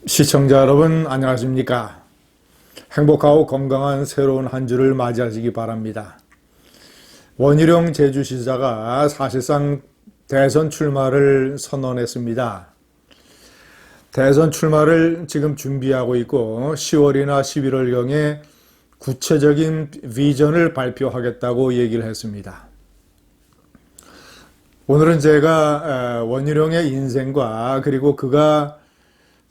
시청자 여러분, 안녕하십니까? 행복하고 건강한 새로운 한 주를 맞이하시기 바랍니다. 원희룡 제주시사가 사실상 대선 출마를 선언했습니다. 대선 출마를 지금 준비하고 있고 10월이나 11월경에 구체적인 비전을 발표하겠다고 얘기를 했습니다. 오늘은 제가 원희룡의 인생과 그리고 그가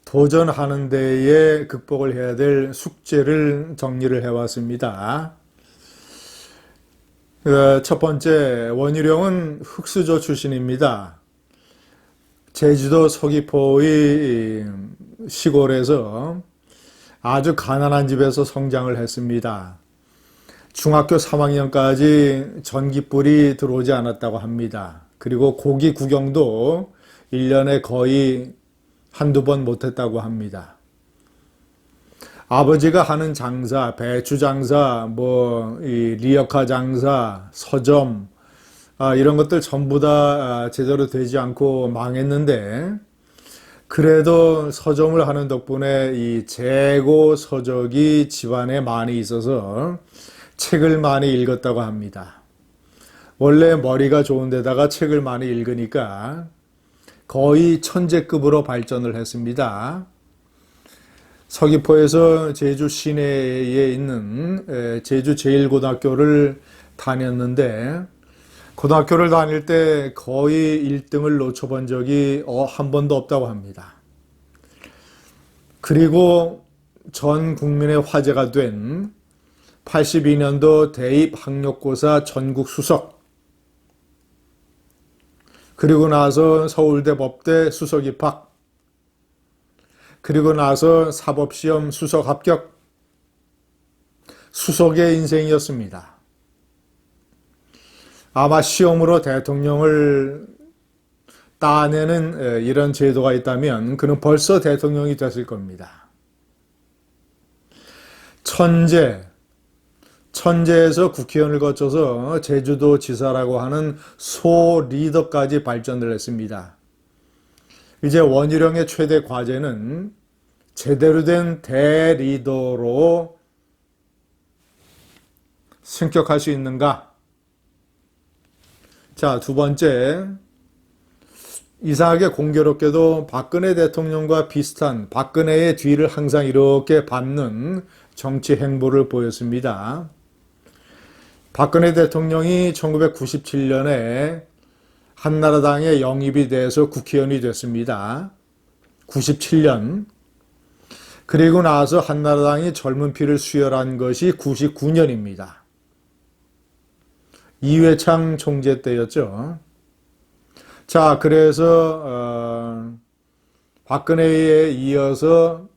도전하는 데에 극복을 해야 될 숙제를 정리를 해왔습니다. 첫 번째, 원희룡은 흑수저 출신입니다. 제주도 서귀포의 시골에서 아주 가난한 집에서 성장을 했습니다. 중학교 3학년까지 전기불이 들어오지 않았다고 합니다. 그리고 고기 구경도 1년에 거의 한두 번 못했다고 합니다. 아버지가 하는 장사, 배추 장사, 이 리어카 장사, 서점, 이런 것들 전부 다 제대로 되지 않고 망했는데, 그래도 서점을 하는 덕분에 이 재고 서적이 집안에 많이 있어서 책을 많이 읽었다고 합니다. 원래 머리가 좋은 데다가 책을 많이 읽으니까 거의 천재급으로 발전을 했습니다. 서귀포에서 제주 시내에 있는 제주 제1고등학교를 다녔는데 고등학교를 다닐 때 거의 1등을 놓쳐본 적이 한 번도 없다고 합니다. 그리고 전 국민의 화제가 된 82년도 대입 학력고사 전국 수석, 그리고 나서 서울대 법대 수석 입학, 그리고 나서 사법시험 수석 합격, 수석의 인생이었습니다. 아마 시험으로 대통령을 따내는 이런 제도가 있다면 그는 벌써 대통령이 됐을 겁니다. 천재에서 국회의원을 거쳐서 제주도 지사라고 하는 소 리더까지 발전을 했습니다. 이제 원희룡의 최대 과제는 제대로 된 대리더로 승격할 수 있는가? 자, 두 번째, 이상하게 공교롭게도 박근혜 대통령과 비슷한 박근혜의 뒤를 항상 이렇게 밟는 정치 행보를 보였습니다. 박근혜 대통령이 1997년에 한나라당에 영입이 돼서 국회의원이 됐습니다. 97년. 그리고 나서 한나라당이 젊은 피를 수혈한 것이 99년입니다. 이회창 총재 때였죠. 자, 그래서 박근혜에 이어서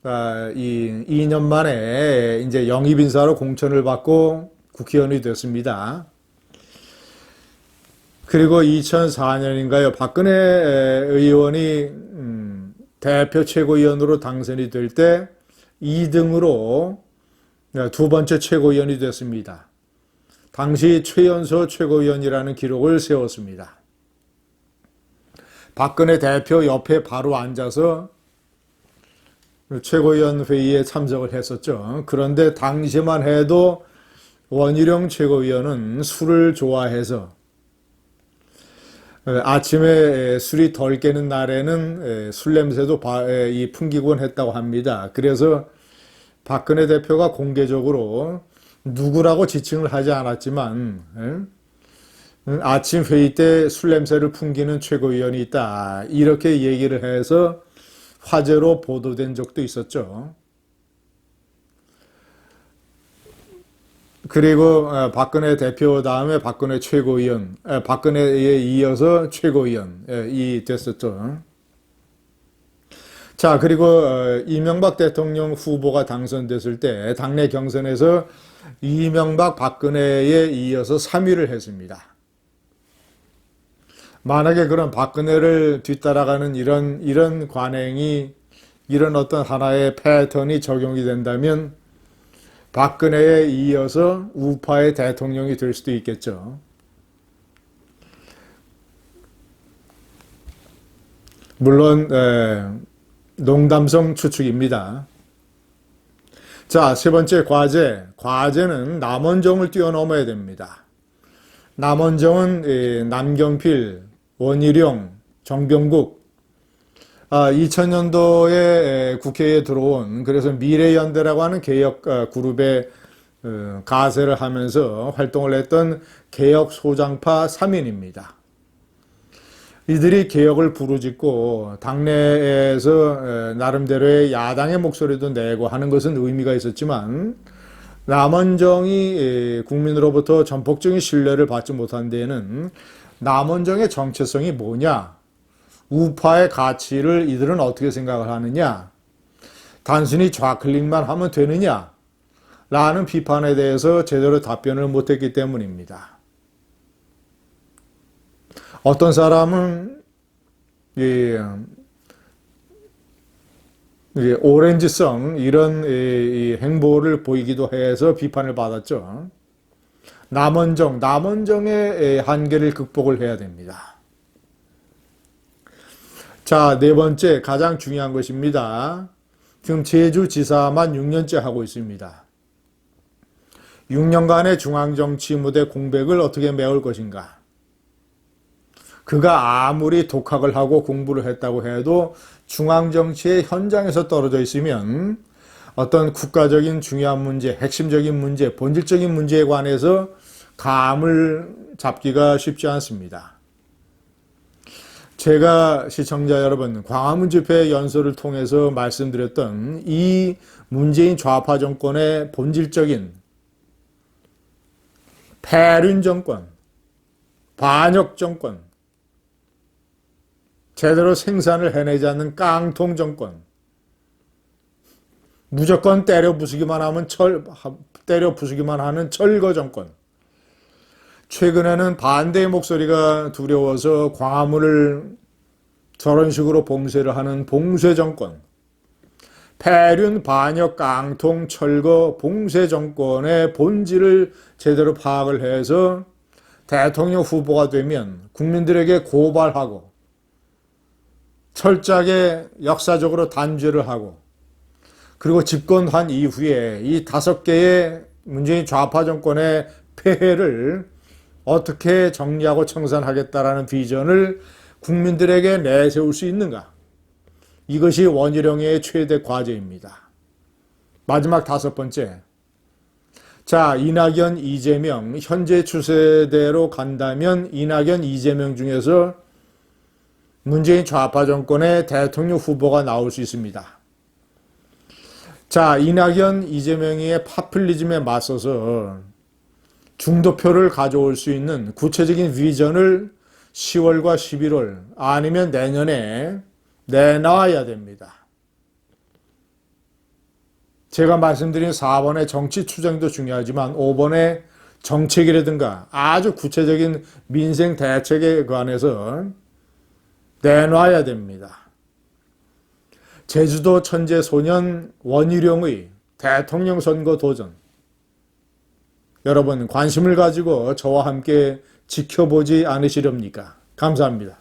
2년 만에 이제 영입 인사로 공천을 받고 국회의원이 됐습니다. 그리고 2004년인가요? 박근혜 의원이 대표 최고위원으로 당선이 될 때 2등으로 두 번째 최고위원이 됐습니다. 당시 최연소 최고위원이라는 기록을 세웠습니다. 박근혜 대표 옆에 바로 앉아서 최고위원 회의에 참석을 했었죠. 그런데 당시만 해도 원희룡 최고위원은 술을 좋아해서 아침에 술이 덜 깨는 날에는 술 냄새도 풍기곤 했다고 합니다. 그래서 박근혜 대표가 공개적으로 누구라고 지칭을 하지 않았지만 아침 회의 때 술 냄새를 풍기는 최고위원이 있다, 이렇게 얘기를 해서 화제로 보도된 적도 있었죠. 그리고 박근혜 대표 다음에 박근혜 최고위원, 박근혜에 이어서 최고위원이 됐었죠. 자, 그리고 이명박 대통령 후보가 당선됐을 때 당내 경선에서 이명박 박근혜에 이어서 3위를 했습니다. 만약에 그런 박근혜를 뒤따라가는 이런 관행이, 이런 어떤 하나의 패턴이 적용이 된다면 박근혜에 이어서 우파의 대통령이 될 수도 있겠죠. 물론 농담성 추측입니다. 자, 세 번째 과제. 과제는 남원정을 뛰어넘어야 됩니다. 남원정은 남경필, 원희룡, 정병국, 2000년도에 국회에 들어온 그래서 미래연대라고 하는 개혁 그룹의 가세를 하면서 활동을 했던 개혁 소장파 3인입니다. 이들이 개혁을 부르짖고 당내에서 나름대로의 야당의 목소리도 내고 하는 것은 의미가 있었지만 남원정이 국민으로부터 전폭적인 신뢰를 받지 못한 데에는 남원정의 정체성이 뭐냐? 우파의 가치를 이들은 어떻게 생각을 하느냐? 단순히 좌클릭만 하면 되느냐? 라는 비판에 대해서 제대로 답변을 못했기 때문입니다. 어떤 사람은 오렌지성 이런 행보를 보이기도 해서 비판을 받았죠. 남원정의 한계를 극복을 해야 됩니다. 자, 네 번째 가장 중요한 것입니다. 지금 제주지사만 6년째 하고 있습니다. 6년간의 중앙정치 무대 공백을 어떻게 메울 것인가? 그가 아무리 독학을 하고 공부를 했다고 해도 중앙정치의 현장에서 떨어져 있으면 어떤 국가적인 중요한 문제, 핵심적인 문제, 본질적인 문제에 관해서 감을 잡기가 쉽지 않습니다. 제가 시청자 여러분, 광화문 집회 연설을 통해서 말씀드렸던 이 문재인 좌파 정권의 본질적인 폐륜 정권, 반역 정권, 제대로 생산을 해내지 않는 깡통 정권, 무조건 때려 부수기만 하는 철거 정권, 최근에는 반대의 목소리가 두려워서 광화문을 저런 식으로 봉쇄를 하는 봉쇄 정권, 폐륜, 반역, 깡통, 철거, 봉쇄 정권의 본질을 제대로 파악을 해서 대통령 후보가 되면 국민들에게 고발하고 철저하게 역사적으로 단죄를 하고 그리고 집권한 이후에 이 5개의 문재인 좌파 정권의 폐해를 어떻게 정리하고 청산하겠다라는 비전을 국민들에게 내세울 수 있는가? 이것이 원희룡의 최대 과제입니다. 마지막 5번째. 자, 이낙연, 이재명, 현재 추세대로 간다면 이낙연, 이재명 중에서 문재인 좌파 정권의 대통령 후보가 나올 수 있습니다. 자, 이낙연, 이재명의 파퓰리즘에 맞서서 중도표를 가져올 수 있는 구체적인 비전을 10월과 11월 아니면 내년에 내놔야 됩니다. 제가 말씀드린 4번의 정치 투쟁도 중요하지만 5번의 정책이라든가 아주 구체적인 민생 대책에 관해서 내놔야 됩니다. 제주도 천재 소년 원희룡의 대통령 선거 도전. 여러분 관심을 가지고 저와 함께 지켜보지 않으시렵니까? 감사합니다.